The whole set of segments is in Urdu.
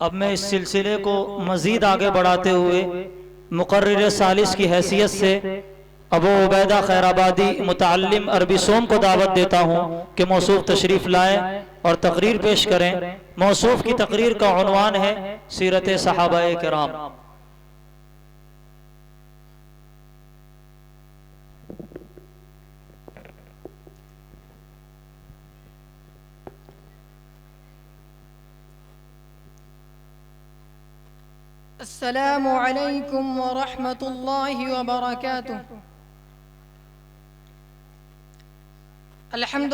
اب میں اس سلسلے کو مزید آگے بڑھاتے ہوئے مقرر ثالث کی حیثیت سے ابو عبیدہ خیر آبادی متعلم عربی سوم کو دعوت دیتا ہوں کہ موصوف تشریف لائیں اور تقریر پیش کریں۔ موصوف کی تقریر کا عنوان ہے سیرت صحابہ کرام۔ السلام علیکم ورحمۃ اللہ وبرکاتہ۔ الحمد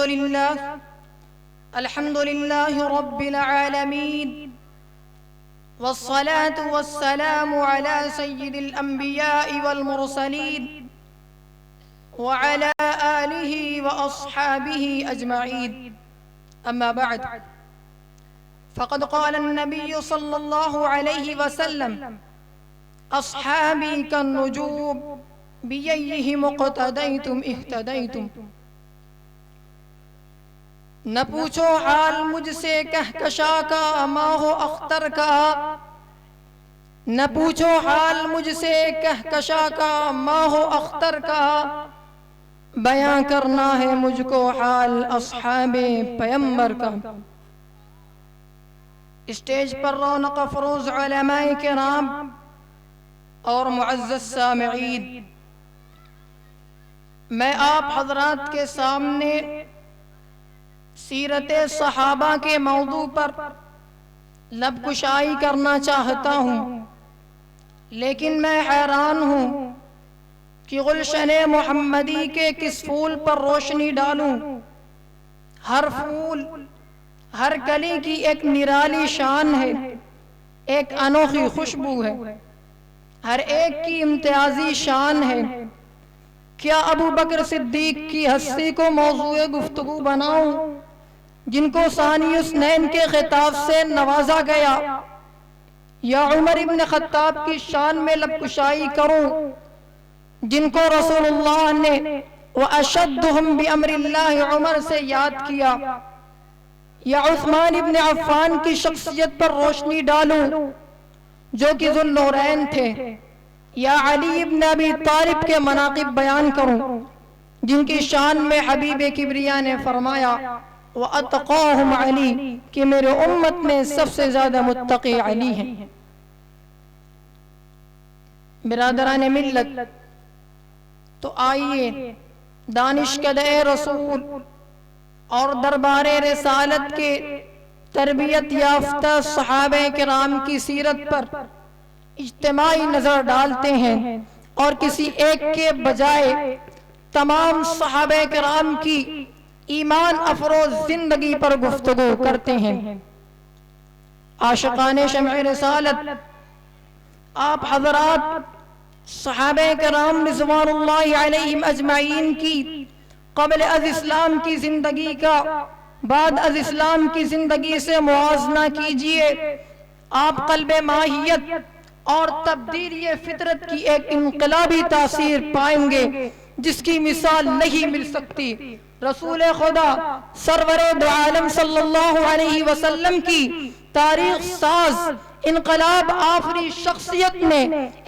للہ رب العالمین، والصلاة والسلام على سید الانبیاء والمرسلین وعلى آلہ واصحابہ اجمعین، اما بعد، فقد قال النبی صلی اللہ علیہ وسلم: اصحابی کالنجوم بیئیہم اقتدیتم اہتدیتم۔ نہ پوچھو حال مجھ سے کہکشاں کا ماہ و اختر کا، نہ پوچھو حال مجھ سے کہکشاں کا ماہ و اختر کا، بیاں کرنا ہے مجھ کو حال اصحاب پیمبر کا۔ اسٹیج پر رونق افروز علماء کرام اور معزز سامعین، میں آپ حضرات کے سامنے سیرت صحابہ کے موضوع پر لب کشائی کرنا چاہتا ہوں، لیکن میں حیران ہوں کہ گلشن محمدی کے کس پھول پر روشنی ڈالوں۔ ہر پھول، ہر کلی کی ایک نرالی شان ہے، ایک انوکھی خوشبو ہے، ہر ایک کی امتیازی شان ہے۔ کیا ابو بکر صدیق کی ہستی کو موضوع گفتگو بناؤں، جن کو ثانی اثنین کے خطاب سے نوازا گیا، یا عمر ابن خطاب کی شان میں لب کشائی کروں، جن کو رسول اللہ نے وَأَشَدُّهُمْ بِأَمْرِ اللَّهِ عمر سے یاد کیا، یا عثمان ابن عفان کی شخصیت پر روشنی ڈالوں جو کہ ذو النورین تھے، یا علی ابن ابی طالب کے مناقب بیان کروں جن کی شان میں حبیب کبریا نے فرمایا وَأَتْقَاهُمْ عَلِي کہ میرے امت میں سب سے زیادہ متقی علی ہیں۔ برادران ملت، تو آئیے دانشکدہ رسول اور دربار رسالت کے تربیت یافتہ صحابہ کرام کی سیرت پر اجتماعی نظر ڈالتے ہیں اور کسی ایک کے بجائے تمام صحابہ کرام کی ایمان افروز زندگی پر گفتگو کرتے ہیں۔ عاشقان شمع رسالت، آپ حضرات صحابہ کرام رضوان اللہ علیہم اجمعین کی قبل از اسلام کی زندگی کا بعد از اسلام کی زندگی سے موازنہ کیجئے۔ آپ قلب ماہیت اور تبدیلی فطرت کی ایک انقلابی تاثیر پائیں گے جس کی مثال نہیں مل سکتی۔ رسول خدا سرور دو عالم صلی اللہ علیہ وسلم کی تاریخ ساز انقلاب آفری شخصیت نے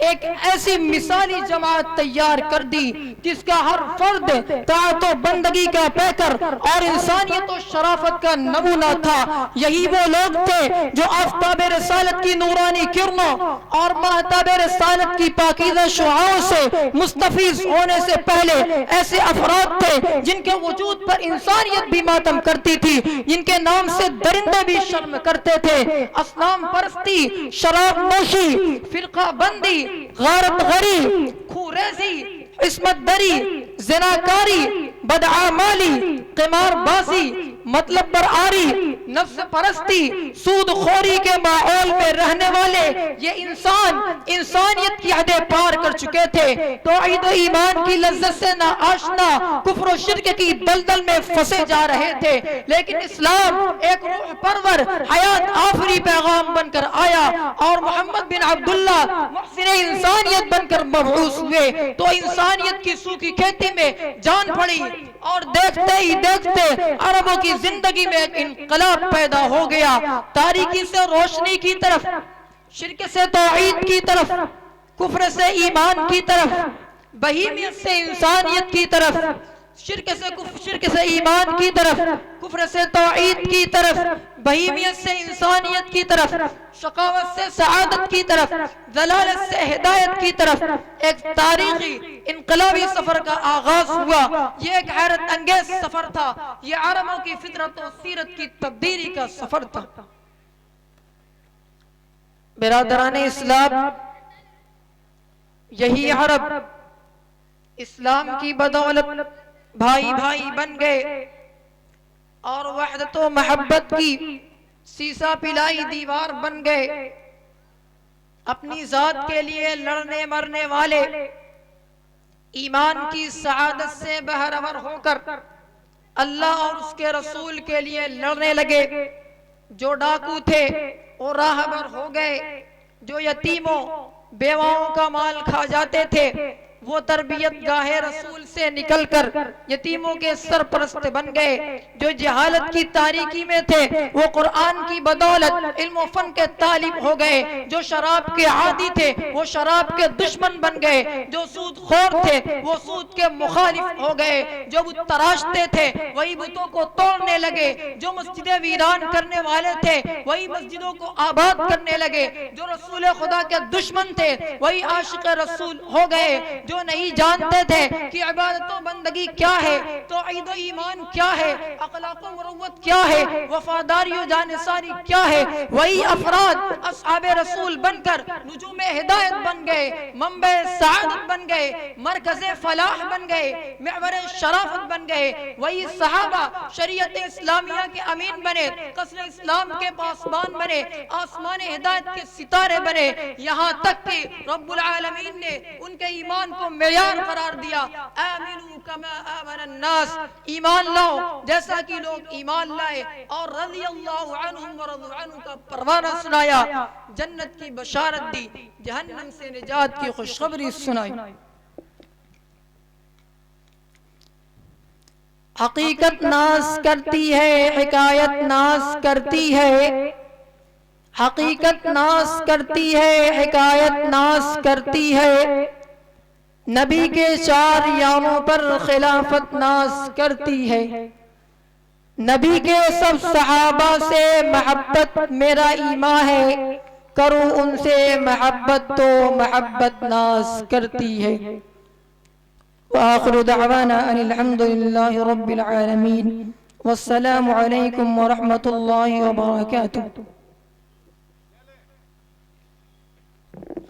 ایک ایسی مثالی جماعت تیار کر دی جس کا ہر فرد طاعت و بندگی کا پیکر اور انسانیت و شرافت کا نمونہ تھا۔ یہی وہ لوگ تھے جو آفتاب رسالت کی نورانی کرنوں اور مہتاب رسالت کی پاکیزہ شعاعوں سے مستفیض ہونے سے پہلے ایسے افراد تھے جن کے وجود پر انسانیت بھی ماتم کرتی تھی، جن کے نام سے درندے بھی شرم کرتے تھے۔ اسلام پرستی، شراب نوشی، فرقہ بندی، غارت غری، خوریزی، عصمت دری، زناکاری، بدعامالی، قمار بازی، مطلب پر آری، نفس پرستی، سود خوری کے ماحول میں رہنے والے یہ انسانیت کی حدیں پار کر چکے تھے۔ توحید و ایمان کی لذت سے ناآشنا کفر و شرک کی دلدل میں پھنسے جا رہے تھے، لیکن اسلام ایک روح پرور حیات آفری پیغام بن کر آیا اور محمد بن عبداللہ محسن انسانیت بن کر مبعوث ہوئے تو انسانیت کی سوکھی کھیتی میں جان پڑی اور دیکھتے ہی دیکھتے عربوں کی زندگی میں ایک انقلاب انقلاب پیدا ہو گیا، تاریکی سے روشنی کی طرف، شرک سے توحید کی طرف، کفر سے ایمان کی طرف، بہیمیت سے انسانیت کی طرف، شرک سے ایمان کی طرف، کفر سے توحید کی طرف، بہیمیت سے انسانیت کی طرف، شقاوت سے سعادت کی طرف، ضلالت سے ہدایت کی طرف ایک تاریخی انقلابی سفر کا آغاز ہوا۔ یہ ایک حیرت انگیز سفر تھا، یہ عربوں کی فطرت و سیرت کی تبدیلی کا سفر تھا۔ برادران اسلام، یہی عرب اسلام کی بدولت بھائی بھائی بن گئے اور وحدت و محبت کی سیسا پلائی دیوار بن گئے۔ اپنی ذات کے لیے لڑنے مرنے والے ایمان کی سعادت سے بہرور ہو کر اللہ اور اس کے رسول کے لیے لڑنے لگے۔ جو ڈاکو تھے وہ راہبر ہو گئے، جو یتیموں بیواؤں کا مال کھا جاتے تھے وہ تربیت گاہ رسول سے نکل کر یتیموں کے سرپرست بن گئے۔ جو جہالت کی تاریکی میں تھے وہ قرآن کی بدولت علم و فن کے طالب ہو گئے۔ جو شراب کے عادی تھے وہ شراب کے دشمن بن گئے۔ جو سود خور تھے وہ سود کے مخالف ہو گئے۔ جو بت تراشتے تھے وہی بتوں کو توڑنے لگے۔ جو مسجدیں ویران کرنے والے تھے وہی مسجدوں کو آباد کرنے لگے۔ جو رسول خدا کے دشمن تھے وہی عاشق رسول ہو گئے۔ جو نہیں جانتے تھے کہ عبادت و بندگی کیا ہے، توحید و ایمان کیا ہے، اخلاق و مروت کیا ہے، وفاداری و جانثاری کیا ہے، وہی افراد اصحاب رسول بن کر نجوم ہدایت بن گئے، منبع سعادت بن گئے، مرکز فلاح بن گئے، محور شرافت بن گئے۔ وہی صحابہ شریعت اسلامیہ کے امین بنے، قصر اسلام کے پاسبان بنے، آسمان ہدایت کے ستارے بنے، یہاں تک کہ رب العالمین نے ان کے ایمان کو معیار قرار دیا۔ آمنوا کما آمن الناس، ایمان لاؤ جیسا کہ لوگ ایمان لائے، اور رضی اللہ عنہم ورضوا عنہ کا پروانہ سنایا، جنت کی بشارت دی، جہنم سے نجات کی خوشخبری سنائی۔ حقیقت ناز کرتی ہے، حکایت ناز کرتی ہے، حقیقت ناز کرتی ہے، حکایت ناز کرتی ہے، نبی کے چار یاروں پر خلافت ناز کرتی ہے، نبی کے سب صحابہ سے محبت میرا ایمان ہے، کروں ان سے محبت تو محبت ناز کرتی ہے۔ وآخر دعوانا ان الحمد للہ رب العالمین، والسلام علیکم ورحمۃ اللہ وبرکاتہ۔